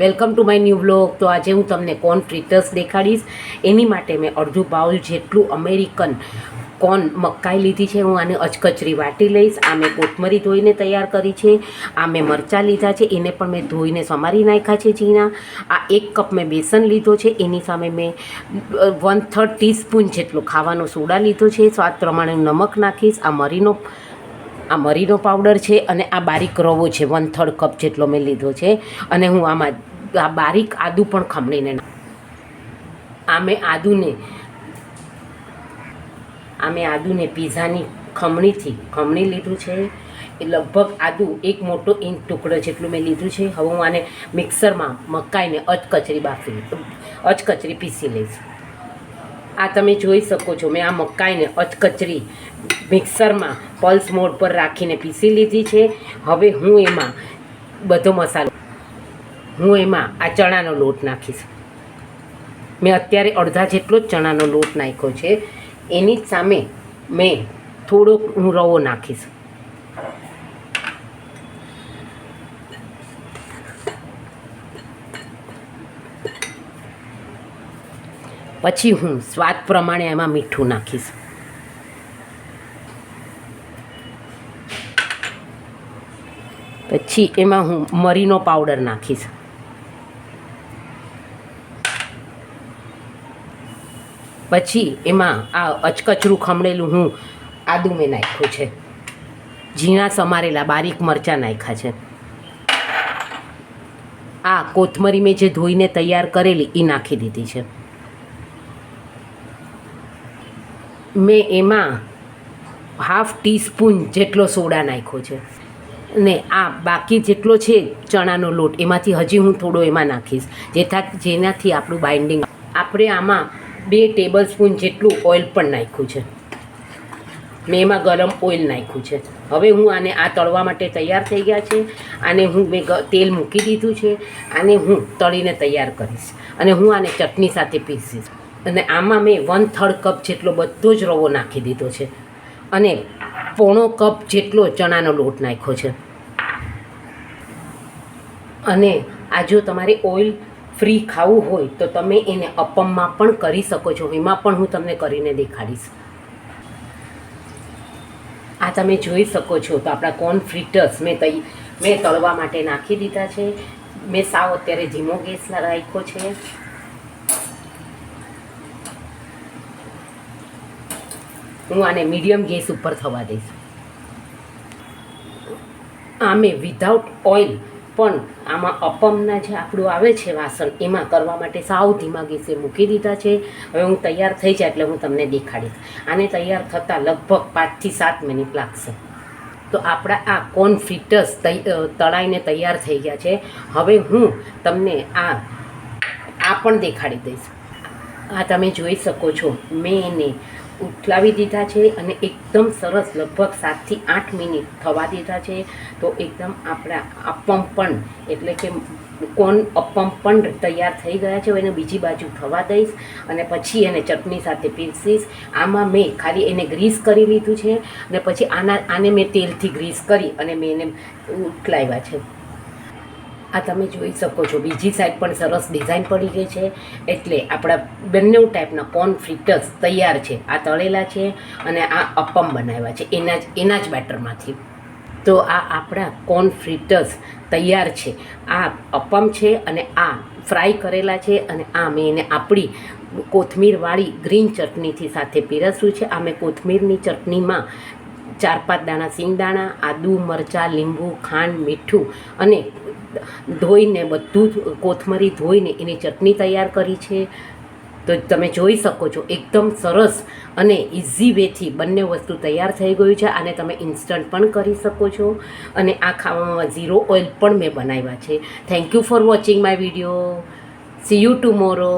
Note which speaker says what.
Speaker 1: Welcome to my new vlog. તો આજે હું તમને કોર્ન ફ્રીટર્સ દેખાડીશ. એની માટે મેં અડધું બાઉલ જેટલું અમેરિકન કોર્ન મકાઈ લીધી છે. હું આને અચકચરી વાટી લઈશ. આ મેં કોથમરી ધોઈને તૈયાર કરી છે. આ મેં મરચાં લીધા છે, એને પણ મેં ધોઈને સમારી નાખ્યા છે ઝીણા. આ 1 કપ મેં બેસન લીધો છે. એની સામે મેં 1/3 ટીસ્પૂન જેટલો ખાવાનો સોડા લીધો છે. સ્વાદ પ્રમાણે નમક નાખીશ. આ મરીનો પાવડર છે અને આ બારીક રવો છે 1/3 કપ જેટલો મેં લીધો છે. અને હું આમાં આ બારીક આદું પણ ખમણીને આ મેં આદુને પીઝાની ખમણી લીધું છે. એ લગભગ આદું 1 મોટો ઇંચ ટુકડો જેટલું મેં લીધું છે. હવે હું આને મિક્સરમાં મકાઈને અચકચરી પીસી લઈશ. આ તમે જોઈ શકો છો, મેં આ મકાઈને અચકચરી મિક્સરમાં પલ્સ મોડ પર રાખીને પીસી લીધી છે. હવે હું એમાં બધો મસાલો આ ચણાનો લોટ નાખીશ. મેં અત્યારે અડધા જેટલો જ ચણાનો લોટ નાખ્યો છે. એની જ સામે મેં થોડોક હું રવો નાખીશ. પછી હું સ્વાદ પ્રમાણે એમાં મીઠું નાખીશ. પછી એમાં હું મરીનો પાવડર નાખીશ. પછી એમાં આ અચકચરું ખમણેલું હું આદું મેં નાખ્યું છે. ઝીણા સમારેલા બારીક મરચાં નાખ્યા છે. આ કોથમરી મેં જે ધોઈને તૈયાર કરેલી એ નાખી દીધી છે. મેં એમાં 1/2 ટીસ્પૂન જેટલો સોડા નાખ્યો છે. ને આ બાકી જેટલો છે ચણાનો લોટ, એમાંથી હજી હું થોડો એમાં નાખીશ, જેનાથી આપણું બાઇન્ડિંગ. આપણે આમાં 2 ટેબલ સ્પૂન જેટલું ઓઇલ પણ નાખ્યું છે. મેં એમાં ગરમ ઓઇલ નાખ્યું છે. હવે હું આને તળવા માટે તૈયાર થઈ ગયા છે. આને મેં તેલ મૂકી દીધું છે. આને હું તળીને તૈયાર કરીશ અને હું આને ચટણી સાથે પીસીશ. અને આમાં મેં 1/3 કપ જેટલો બધો જ રવો નાખી દીધો છે અને 1/4 કપ જેટલો ચણાનો લોટ નાખ્યો છે. અને આ જો તમારે ઓઇલ ફ્રી ખાવું હોય તો તમે એને અપમમાં પણ કરી શકો છો. એમાં પણ હું તમને કરીને દેખાડીશ. આ તમે જોઈ શકો છો. તો આપણા કોર્ન ફ્રીટર્સ મેં તળવા માટે નાખી દીધા છે. મેં સાવ અત્યારે ધીમો ગેસ રાખ્યો છે. હું આને મીડિયમ ગેસ ઉપર થવા દઈશ. આ મેં વિધાઉટ ઓઇલ પણ આમાં અપમના જે આપણું આવે છે વાસણ, એમાં કરવા માટે સાવ ધીમા ગેસે મૂકી દીધા છે. હવે હું તૈયાર થઈ જાય એટલે હું તમને દેખાડીશ. આને તૈયાર થતાં લગભગ 5 થી 7 મિનિટ લાગશે. તો આપણા આ કોર્ન ફ્રીટર્સ તળાઈને તૈયાર થઈ ગયા છે. હવે હું તમને આ પણ દેખાડી દઈશ. આ તમે જોઈ શકો છો, મેં એને ઉથલાવી દીધા છે અને એકદમ સરસ લગભગ 7 થી 8 મિનિટ થવા દીધા છે. તો એકદમ આપણા અપમ પણ એટલે કે કોર્ન અપમ પણ તૈયાર થઈ ગયા છે. એને બીજી બાજુ થવા દઈશ અને પછી એને ચટણી સાથે પીરસીશ. આમાં મેં ખાલી એને ગ્રીસ કરી લીધું છે અને પછી આને મેં તેલથી ગ્રીસ કરી અને મેં એને ઉથલાવ્યા છે. આ તમે જોઈ શકો છો, બીજી સાઈડ પણ સરસ ડિઝાઇન પડી ગઈ છે. એટલે આપણા બંને ટાઈપના કોર્ન ફ્રીટર્સ તૈયાર છે. આ તળેલા છે અને આ અપમ બનાવ્યા છે એના જ બેટરમાંથી. તો આ આપણા કોર્ન ફ્રીટર્સ તૈયાર છે. આ અપમ છે અને આ ફ્રાય કરેલા છે. અને આ મેં એને આપણી કોથમીરવાળી ગ્રીન ચટણીથી સાથે પીરસ્યું છે. આ મેં કોથમીરની ચટણીમાં 4-5 દાણા સિંગદાણા, આદુ, મરચાં, લીંબુ, ખાંડ, મીઠું અને ધોઈને બધું જ કોથમરી ધોઈને એની ચટણી તૈયાર કરી છે. તો તમે જોઈ શકો છો, એકદમ સરસ અને ઇઝી વેથી બંને વસ્તુ તૈયાર થઈ ગયું છે. આને તમે ઇન્સ્ટન્ટ પણ કરી શકો છો અને આ ખાવામાં 0 ઓઇલ પણ મેં બનાવ્યા છે. Thank you for watching my video. C you tomorrow.